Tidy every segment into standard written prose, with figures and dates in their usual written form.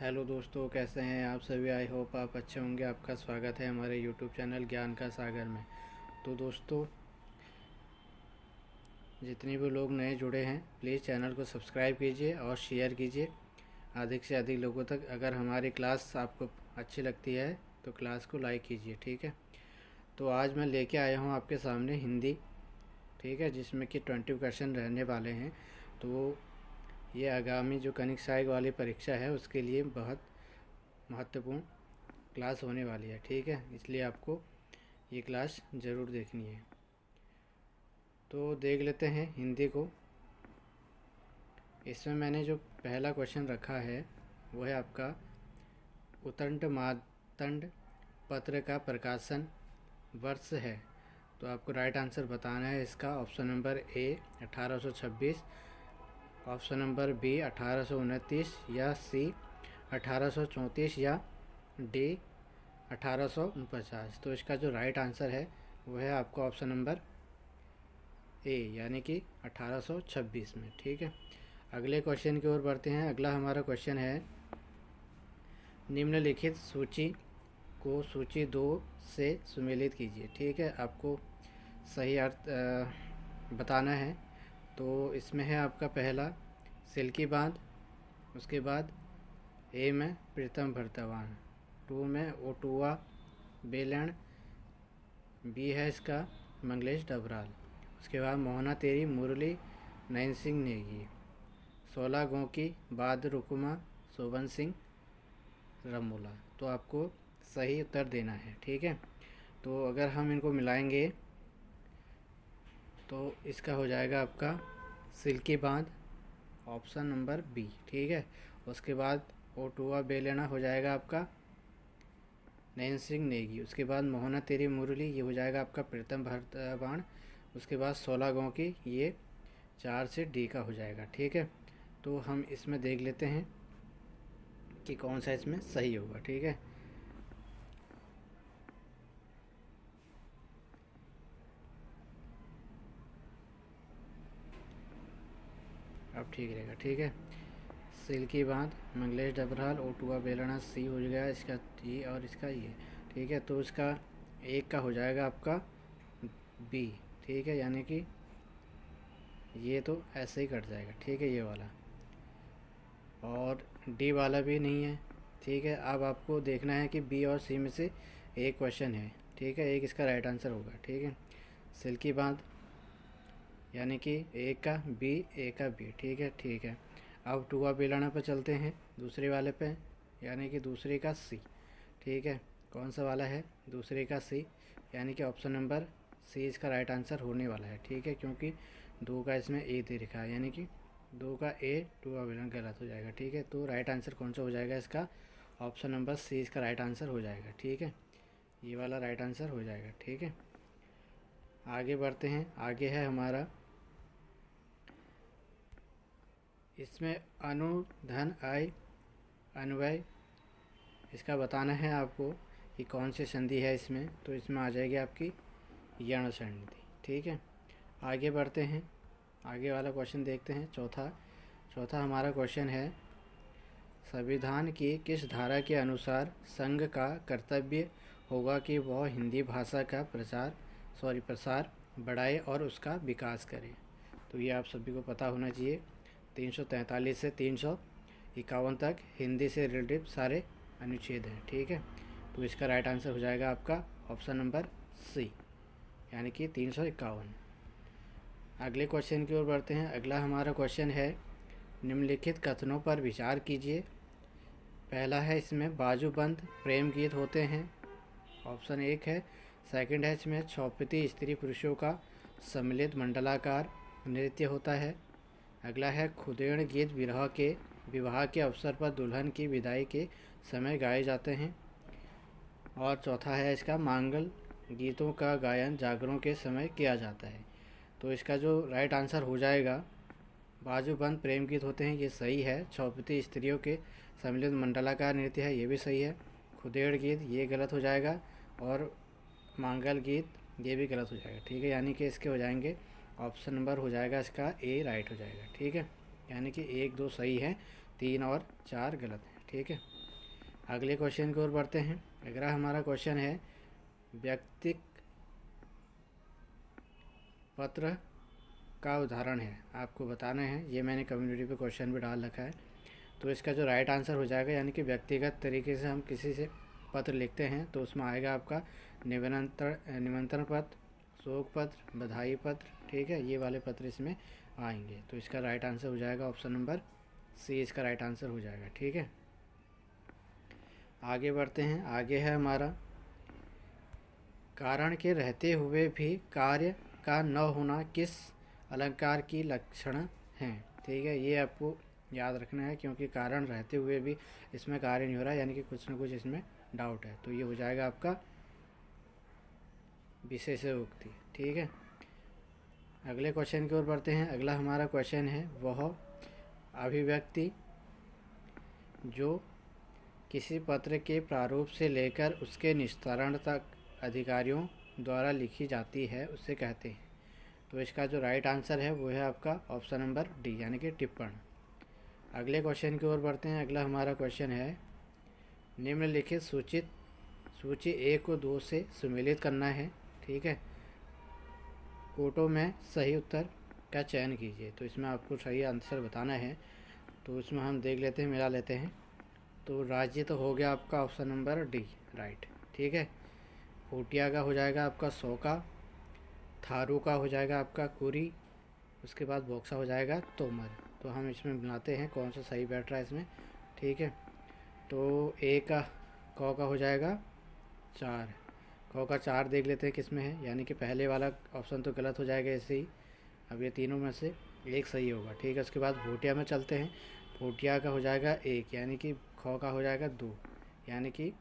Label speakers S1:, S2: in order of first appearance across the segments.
S1: Hello दोस्तों, कैसे हैं आप सभी। आई होप आप अच्छे होंगे। आपका स्वागत है हमारे यूट्यूब चैनल ज्ञान का सागर में। तो दोस्तों, जितने भी लोग नए जुड़े हैं प्लीज़ चैनल को सब्सक्राइब कीजिए और शेयर कीजिए अधिक से अधिक लोगों तक। अगर हमारी क्लास आपको अच्छी लगती है तो क्लास को लाइक कीजिए, ठीक है। तो आज मैं लेके आया हूँ आपके सामने हिंदी, ठीक है, जिसमें कि 20 क्वेश्चन रहने वाले हैं। तो ये आगामी जो कनिक सहायक वाली परीक्षा है उसके लिए बहुत महत्वपूर्ण क्लास होने वाली है, ठीक है। इसलिए आपको ये क्लास ज़रूर देखनी है। तो देख लेते हैं हिंदी को। इसमें मैंने जो पहला क्वेश्चन रखा है वो है आपका उतंड मातंड पत्र का प्रकाशन वर्ष है। तो आपको राइट आंसर बताना है इसका। Option number A 1826, option number B 1829, या सी 1834, या डी 1849। तो इसका जो राइट आंसर है वो है आपका ऑप्शन नंबर ए, यानी कि 1826 में, ठीक है। अगले क्वेश्चन की ओर बढ़ते हैं। अगला हमारा क्वेश्चन है निम्नलिखित सूची को सूची 2 से सुमेलित कीजिए, ठीक है। आपको सही अर्थ बताना है। तो इसमें है आपका पहला सिल्की बांध, उसके बाद ए में प्रीतम भरतवान, 2 में ओटुआ बेलण, बी है इसका मंगलेश डबराल, उसके बाद मोहना तेरी मुरली नयन सिंह नेगी, 16 गाँव की बाद रुकुमा शोभन सिंह रमोला। तो आपको सही उत्तर देना है, ठीक है। तो अगर हम इनको मिलाएंगे तो इसका हो जाएगा आपका सिल्की बांध, ऑप्शन नंबर बी, ठीक है। उसके बाद ओटुआ बेलना हो जाएगा आपका नयन सिंह नेगी, उसके बाद मोहना तेरी मुरली ये हो जाएगा आपका प्रीतम भरतवाण, उसके बाद 16 गाँव की ये 4 से डी का हो जाएगा, ठीक है। तो हम इसमें देख लेते हैं कि कौन सा इसमें सही होगा, ठीक है। अब ठीक रहेगा, ठीक है। सिल्की बांध मंगलेश डबराल ओटुआ बेलना सी हो गया इसका, ये और इसका ये, ठीक है। तो इसका एक का हो जाएगा आपका बी, ठीक है, यानी कि ये तो ऐसे ही कट जाएगा, ठीक है, ये वाला। और डी वाला भी नहीं है, ठीक है। अब आपको देखना है कि बी और सी में से एक क्वेश्चन है, ठीक है, एक इसका राइट आंसर होगा, ठीक है। सिल्की बांध यानी कि एक का बी, एक का बी, ठीक है, ठीक है। अब टुआ बेलाना पर चलते हैं, दूसरे वाले पे, यानी कि दूसरे का सी, ठीक है। कौन सा वाला है? दूसरे का सी, यानी कि ऑप्शन नंबर सी इसका राइट आंसर होने वाला है, ठीक है, क्योंकि 2 का इसमें ए दे रखा है, यानी कि 2 का ए टुआ बेलन गलत हो जाएगा, ठीक है। तो राइट आंसर कौन सा हो जाएगा इसका? ऑप्शन नंबर सी इसका राइट आंसर हो जाएगा, ठीक है। ये वाला राइट आंसर हो जाएगा, ठीक है। आगे बढ़ते हैं। आगे है हमारा इसमें अनु धन आय अन्वय, इसका बताना है आपको कि कौन सी संधि है इसमें। तो इसमें आ जाएगी आपकी यण संधि, ठीक है। आगे बढ़ते हैं, आगे वाला क्वेश्चन देखते हैं। चौथा हमारा क्वेश्चन है संविधान की किस धारा के अनुसार संघ का कर्तव्य होगा कि वह हिंदी भाषा का प्रसार बढ़ाए और उसका विकास करे। तो ये आप सभी को पता होना चाहिए। 343 से 351 तक हिंदी से रिलेटेड सारे अनुच्छेद हैं, ठीक है। तो इसका राइट आंसर हो जाएगा आपका ऑप्शन नंबर सी, यानी कि 351। अगले क्वेश्चन की ओर बढ़ते हैं। अगला हमारा क्वेश्चन है निम्नलिखित कथनों पर विचार कीजिए। पहला है इसमें बाजूबंद प्रेम गीत होते हैं, ऑप्शन 1 है। सेकंड है इसमें छौपती स्त्री पुरुषों का सम्मिलित मंडलाकार नृत्य होता है। अगला है खुदेड़ गीत विवाह के अवसर पर दुल्हन की विदाई के समय गाए जाते हैं। और चौथा है इसका मांगल गीतों का गायन जागरों के समय किया जाता है। तो इसका जो राइट आंसर हो जाएगा बाजूबंद प्रेम गीत होते हैं, ये सही है। छौपती स्त्रियों के सम्मिलित मंडलाकार नृत्य है, ये भी सही है। खुदेड़ गीत ये गलत हो जाएगा, और मांगल गीत ये भी गलत हो जाएगा, ठीक है। यानी कि इसके हो जाएंगे ऑप्शन नंबर हो जाएगा इसका ए राइट हो जाएगा, ठीक है। यानी कि 1 2 सही है, 3 और 4 गलत है, ठीक है। अगले क्वेश्चन की ओर बढ़ते हैं। अगला हमारा क्वेश्चन है व्यक्ति पत्र का उदाहरण है, आपको बताना है। ये मैंने कम्युनिटी पे क्वेश्चन भी डाल रखा है। तो इसका जो राइट आंसर हो जाएगा, यानी कि व्यक्तिगत तरीके से हम किसी से पत्र लिखते हैं तो उसमें आएगा आपका निमंत्रण पत्र, शोक पत्र, बधाई पत्र, ठीक है, ये वाले पत्र इसमें आएंगे। तो इसका राइट आंसर हो जाएगा ऑप्शन नंबर सी, इसका राइट आंसर हो जाएगा। ठीक है, आगे बढ़ते हैं। आगे है हमारा कारण के रहते हुए भी कार्य का न होना किस अलंकार की लक्षण है। ठीक है, ये आपको याद रखना है, क्योंकि कारण रहते हुए भी इसमें कार्य नहीं हो रहा है, यानी कि कुछ ना कुछ इसमें डाउट है। तो ये हो जाएगा आपका विशेषोक्ति। ठीक है, अगले क्वेश्चन की ओर बढ़ते हैं। अगला हमारा क्वेश्चन है वह अभिव्यक्ति जो किसी पत्र के प्रारूप से लेकर उसके निस्तारण तक अधिकारियों द्वारा लिखी जाती है उसे कहते हैं। तो इसका जो राइट आंसर है वो है आपका ऑप्शन नंबर डी, यानी कि टिप्पण। अगले क्वेश्चन की ओर बढ़ते हैं। अगला हमारा क्वेश्चन है निम्नलिखित सूची 1 को 2 से सुमेलित करना है। ठीक है, कोटों में सही उत्तर का चयन कीजिए। तो इसमें आपको सही आंसर बताना है, तो इसमें हम देख लेते हैं, मिला लेते हैं। तो राज्य तो हो गया आपका ऑप्शन नंबर डी, राइट। ठीक है, भूटिया का हो जाएगा आपका सौ का, थारू का हो जाएगा आपका कुरी, उसके बाद बॉक्सा हो जाएगा तोमर। तो हम इसमें मिलाते हैं कौन सा सही बैठ रहा है इसमें। ठीक है, तो ए का कौ का हो जाएगा 4, कौ का 4 देख लेते हैं किस में है, यानी कि पहले वाला ऑप्शन तो गलत हो जाएगा ऐसे ही। अब ये तीनों में से एक सही होगा। ठीक है, उसके बाद भूटिया में चलते हैं। भूटिया का हो जाएगा 1, यानी कि खौ का हो जाएगा 2, यानी कि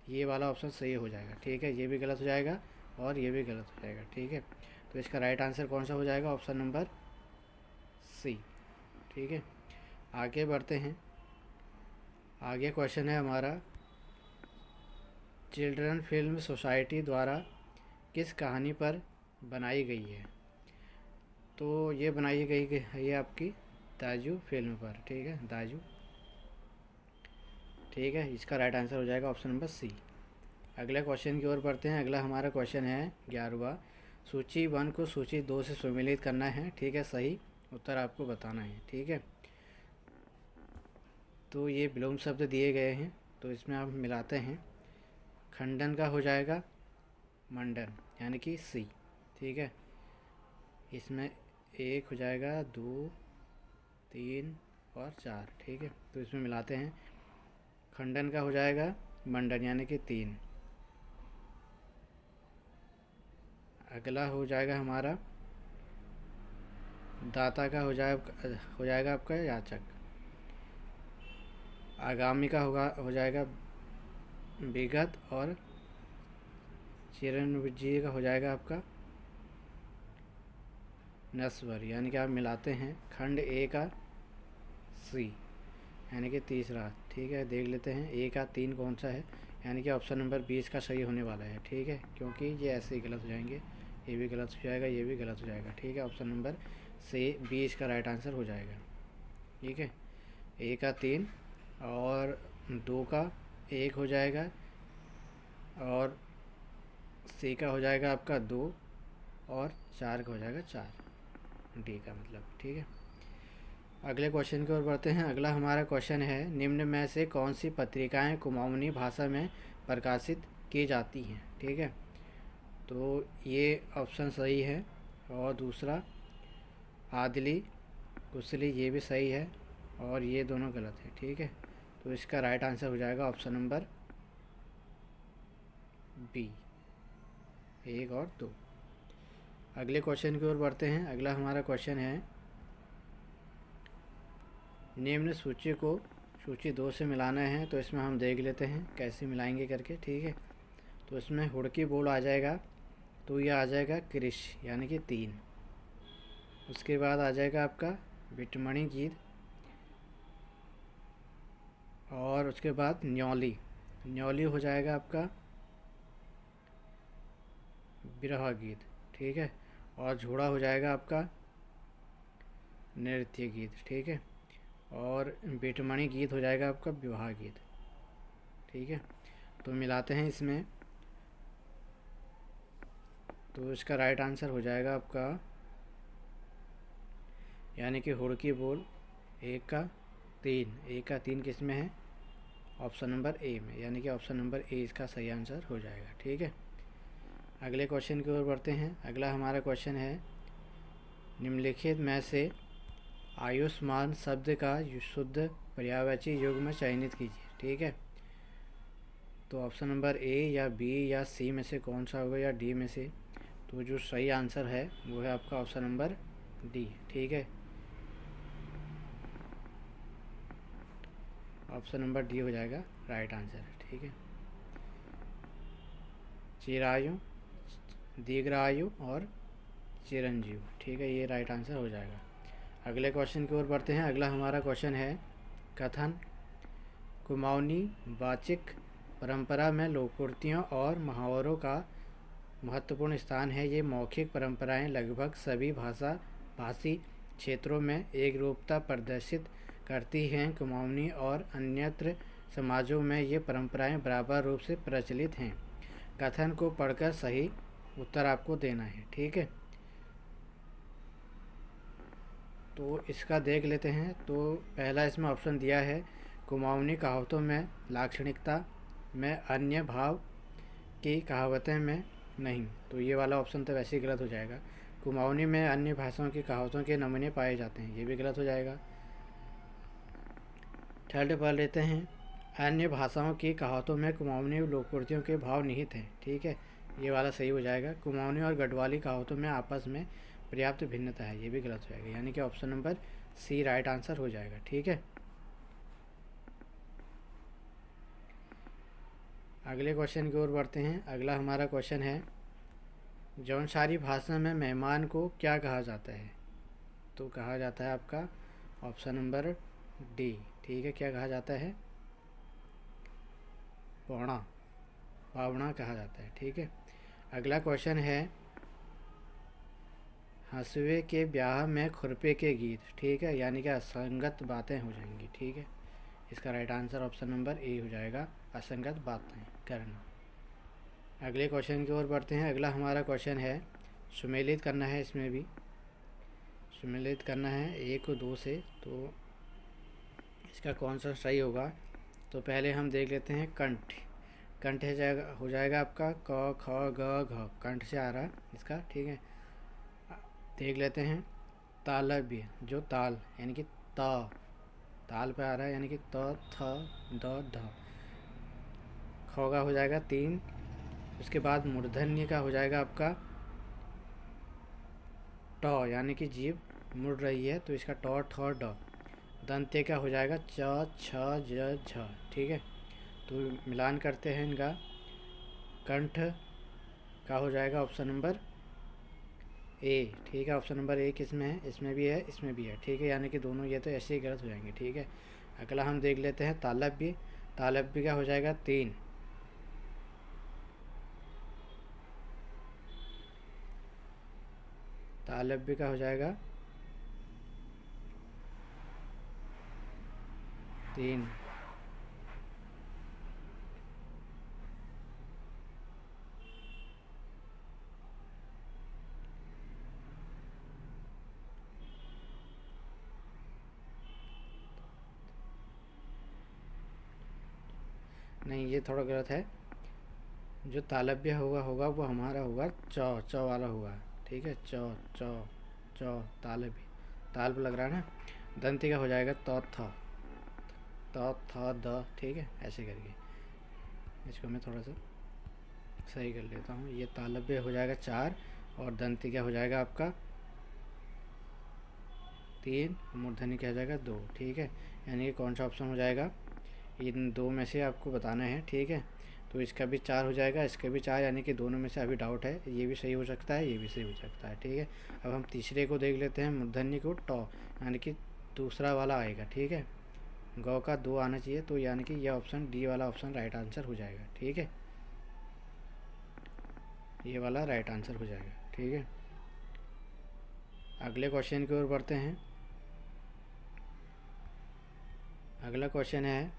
S1: ये वाला ऑप्शन सही हो जाएगा। ठीक है, ये भी गलत हो जाएगा और ये भी गलत हो जाएगा। ठीक है, तो इसका राइट आंसर कौन सा हो जाएगा, ऑप्शन नंबर सी। ठीक है, आगे बढ़ते हैं। आगे क्वेश्चन है हमारा चिल्ड्रन फिल्म सोसाइटी द्वारा किस कहानी पर बनाई गई है। तो ये बनाई गई है ये आपकी दाजू फिल्म पर। ठीक है, दाजू। ठीक है, इसका राइट आंसर हो जाएगा ऑप्शन नंबर सी। अगले क्वेश्चन की ओर बढ़ते हैं। अगला हमारा क्वेश्चन है 11वां, सूची 1 को सूची 2 से सुमेलित करना है। ठीक है, सही उत्तर आपको बताना है। ठीक है, तो ये विलोम शब्द दिए गए हैं, तो इसमें आप मिलाते हैं। खंडन का हो जाएगा मंडन, यानी कि सी। ठीक है, इसमें 1 हो जाएगा, 2, 3 और 4। ठीक है, तो इसमें मिलाते हैं। खंडन का हो जाएगा मंडन, यानी कि 3। अगला हो जाएगा हमारा दाता का हो जाएगा आपका याचक। आगामी का हो जाएगा विगत, और चिरंजीवी का हो जाएगा आपका नस्वर, यानी कि आप मिलाते हैं। खंड ए का सी, यानी कि तीसरा। ठीक है, देख लेते हैं ए का 3 कौन सा है, यानी कि ऑप्शन नंबर 20 का सही होने वाला है। ठीक है, क्योंकि ये ऐसे ही गलत हो जाएंगे, ये भी गलत हो जाएगा, ये भी गलत हो जाएगा। ठीक है, ऑप्शन नंबर से 20 का राइट आंसर हो जाएगा। ठीक है, ए का 3 और 2 का 1 हो जाएगा, और सी का हो जाएगा आपका 2, और 4 का हो जाएगा 4, डी का मतलब। ठीक है, अगले क्वेश्चन की ओर बढ़ते हैं। अगला हमारा क्वेश्चन है निम्न में से कौन सी पत्रिकाएं कुमाऊनी भाषा में प्रकाशित की जाती हैं। ठीक है, तो ये ऑप्शन सही है, और दूसरा आदली कुसली ये भी सही है, और ये दोनों गलत है। ठीक है, तो इसका राइट आंसर हो जाएगा ऑप्शन नंबर बी, 1 और 2। अगले क्वेश्चन की ओर बढ़ते हैं। अगला हमारा क्वेश्चन है निम्न सूची को सूची 2 से मिलाना है। तो इसमें हम देख लेते हैं कैसे मिलाएंगे करके। ठीक है, तो इसमें हुड़की बोल आ जाएगा, तो यह आ जाएगा कृष, यानी कि 3। उसके बाद आ जाएगा आपका बिटमणि गीत, और उसके बाद न्यौली, न्यौली हो जाएगा आपका विरह गीत। ठीक है, और झोड़ा हो जाएगा आपका नृत्य गीत। ठीक है, और बिटमणि गीत हो जाएगा आपका विवाह गीत। ठीक है। तो मिलाते हैं इसमें, तो इसका राइट आंसर हो जाएगा आपका, यानी कि हुड़की बोल एक का तीन किस में है, ऑप्शन नंबर ए में, यानी कि ऑप्शन नंबर ए इसका सही आंसर हो जाएगा। ठीक है, अगले क्वेश्चन की ओर बढ़ते हैं। अगला हमारा क्वेश्चन है, निम्नलिखित में से आयुष्मान शब्द का शुद्ध पर्यायवाची युग्म चयनित कीजिए। ठीक है, तो ऑप्शन नंबर ए या बी या सी में से कौन सा होगा, या डी में से, तो जो सही आंसर है वो है आपका ऑप्शन नंबर डी। ठीक है, ऑप्शन नंबर डी हो जाएगा राइट आंसर। ठीक है, चिरायु, दीर्घायु और चिरंजीव। ठीक है, ये राइट आंसर हो जाएगा। अगले क्वेश्चन की ओर बढ़ते हैं। अगला हमारा क्वेश्चन है, कथन कुमाऊनी वाचिक परंपरा में लोकोक्तियों और मुहावरों का महत्वपूर्ण स्थान है। ये मौखिक परंपराएं लगभग सभी भाषी क्षेत्रों में एक रूपता प्रदर्शित करती हैं। कुमाऊनी और अन्यत्र समाजों में ये परंपराएं बराबर रूप से प्रचलित हैं। कथन को पढ़कर सही उत्तर आपको देना है। ठीक है, तो इसका देख लेते हैं। तो पहला इसमें ऑप्शन दिया है, कुमाऊनी कहावतों में लाक्षणिकता में अन्य भाव की कहावतें में नहीं, तो ये वाला ऑप्शन तो वैसे ही गलत हो जाएगा। कुमाऊनी में अन्य भाषाओं की कहावतों के नमूने पाए जाते हैं, ये भी गलत हो जाएगा। थर्ड पढ़ लेते हैं, अन्य भाषाओं की कहावतों में कुमाऊनी लोकोक्तियों के भाव निहित हैं। ठीक है, ये वाला सही हो जाएगा। कुमाऊनी और गढ़वाली कहावतों में आपस में पर्याप्त भिन्नता है, ये भी गलत हो जाएगा, यानी कि option number C right answer हो जाएगा। ठीक है, अगले क्वेश्चन की ओर बढ़ते हैं। अगला हमारा क्वेश्चन है, जौनसारी भाषा में मेहमान को क्या कहा जाता है, तो कहा जाता है आपका ऑप्शन नंबर डी। ठीक है, क्या कहा जाता है, पावना कहा जाता है। ठीक है, अगला क्वेश्चन है, हंसुए के ब्याह में खुरपे के गीत। ठीक है, यानी कि असंगत बातें हो जाएंगी। ठीक है, इसका राइट आंसर ऑप्शन नंबर ए हो जाएगा, असंगत बातें करना। अगले क्वेश्चन की ओर बढ़ते हैं। अगला हमारा क्वेश्चन है, सुमेलित करना है, इसमें भी सुमेलित करना है 1 और 2 से, तो इसका कौन सा सही होगा। तो पहले हम देख लेते हैं, कंठ हो जाएगा आपका क ख ग घ, कंठ से आ रहा है इसका। ठीक है, देख लेते हैं, तालव्य, जो ताल यानी कि ताल पे आ रहा है, यानी कि त थ द ध, खौगा हो जाएगा 3। उसके बाद मूर्धन्य का हो जाएगा आपका ट, यानी कि जीभ मुड़ रही है, तो इसका ट ठ ड। दंत्य का हो जाएगा च छ ज झ। ठीक है, तो मिलान करते हैं इनका। कंठ का हो जाएगा ऑप्शन नंबर ए। ठीक है, ऑप्शन नंबर ए किस में है, इसमें भी है, इसमें भी है। ठीक है, यानी कि दोनों ये तो ऐसे ही गलत हो जाएंगे। ठीक है, अगला हम देख लेते हैं, तालव्य का हो जाएगा 3। तालव्य का हो जाएगा 3। नहीं, ये थोड़ा गलत है। जो तालव्य होगा वो हमारा होगा च वाला होगा। ठीक है, च तालव्य, ताल पे लग रहा है ना। दंती का हो जाएगा त थ द। ठीक है, ऐसे करके इसको मैं थोड़ा सा सही कर लेता हूँ। ये तालव्य हो जाएगा 4 और दंती का हो जाएगा आपका 3, मूर्धन्य क्या हो जाएगा 2। ठीक है, यानी कि कौन सा ऑप्शन हो जाएगा, इन 2 में से आपको बताना है। ठीक है, तो इसका भी 4 हो जाएगा, इसका भी 4, यानी कि दोनों में से अभी डाउट है, ये भी सही हो सकता है, ये भी सही हो सकता है। ठीक है, अब हम तीसरे को देख लेते हैं, मूर्धन्य को ट, यानी कि दूसरा वाला आएगा। ठीक है, गौ का 2 आना चाहिए, तो यानी कि यह ऑप्शन डी वाला ऑप्शन राइट आंसर हो जाएगा। ठीक है, ये वाला राइट आंसर हो जाएगा। ठीक है, अगले क्वेश्चन की ओर बढ़ते हैं। अगला क्वेश्चन है,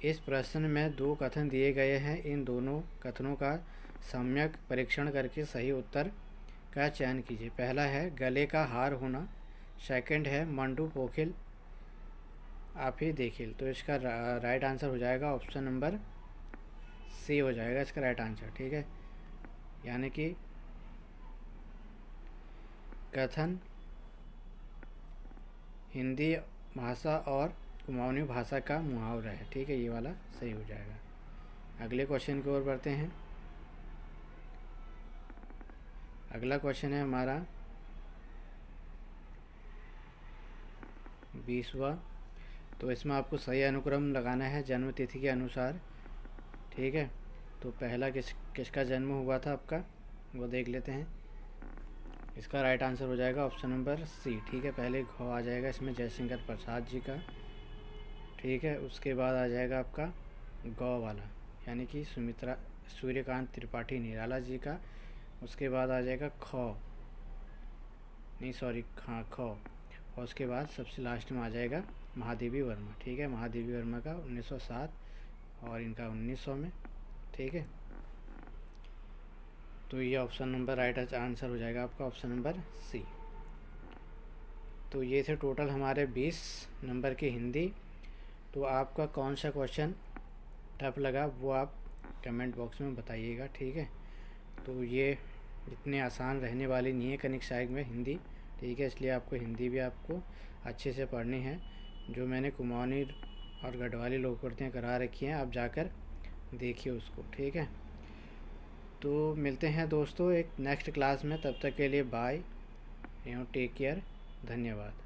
S1: इस प्रश्न में दो कथन दिए गए हैं। इन दोनों कथनों का सम्यक परीक्षण करके सही उत्तर का चयन कीजिए। पहला है गले का हार होना, सेकंड है मंडू पोखिल आप ही देखिल। तो इसका राइट आंसर हो जाएगा ऑप्शन नंबर सी हो जाएगा इसका राइट आंसर। ठीक है, यानी कि कथन हिंदी भाषा और कुमाऊनी भाषा का मुहावरा है। ठीक है, ये वाला सही हो जाएगा। अगले क्वेश्चन की ओर बढ़ते हैं। अगला क्वेश्चन है हमारा 20वां। तो इसमें आपको सही अनुक्रम लगाना है जन्म तिथि के अनुसार। ठीक है, तो पहला किसका जन्म हुआ था आपका, वो देख लेते हैं। इसका राइट आंसर हो जाएगा ऑप्शन नंबर सी। ठीक है, पहले घ आ जाएगा इसमें जयशंकर प्रसाद जी का। ठीक है, उसके बाद आ जाएगा आपका गौ वाला, यानी कि सूर्यकांत त्रिपाठी निराला जी का। उसके बाद आ जाएगा ख और उसके बाद सबसे लास्ट में आ जाएगा महादेवी वर्मा। ठीक है, महादेवी वर्मा का 1907 और इनका 1900 में। ठीक है, तो ये ऑप्शन नंबर राइट आंसर हो जाएगा आपका ऑप्शन नंबर सी। तो ये थे टोटल हमारे 20 नंबर की हिंदी। तो आपका कौन सा क्वेश्चन टफ लगा वो आप कमेंट बॉक्स में बताइएगा। ठीक है, तो ये इतने आसान रहने वाली नहीं है कनिक सहायक में हिंदी। ठीक है, इसलिए आपको हिंदी भी आपको अच्छे से पढ़नी है। जो मैंने कुमाऊनी और गढ़वाली लोकवर्तियाँ करा रखी हैं, आप जाकर देखिए उसको। ठीक है, तो मिलते हैं दोस्तों एक नेक्स्ट क्लास में। तब तक के लिए बाय एंड टेक केयर, धन्यवाद।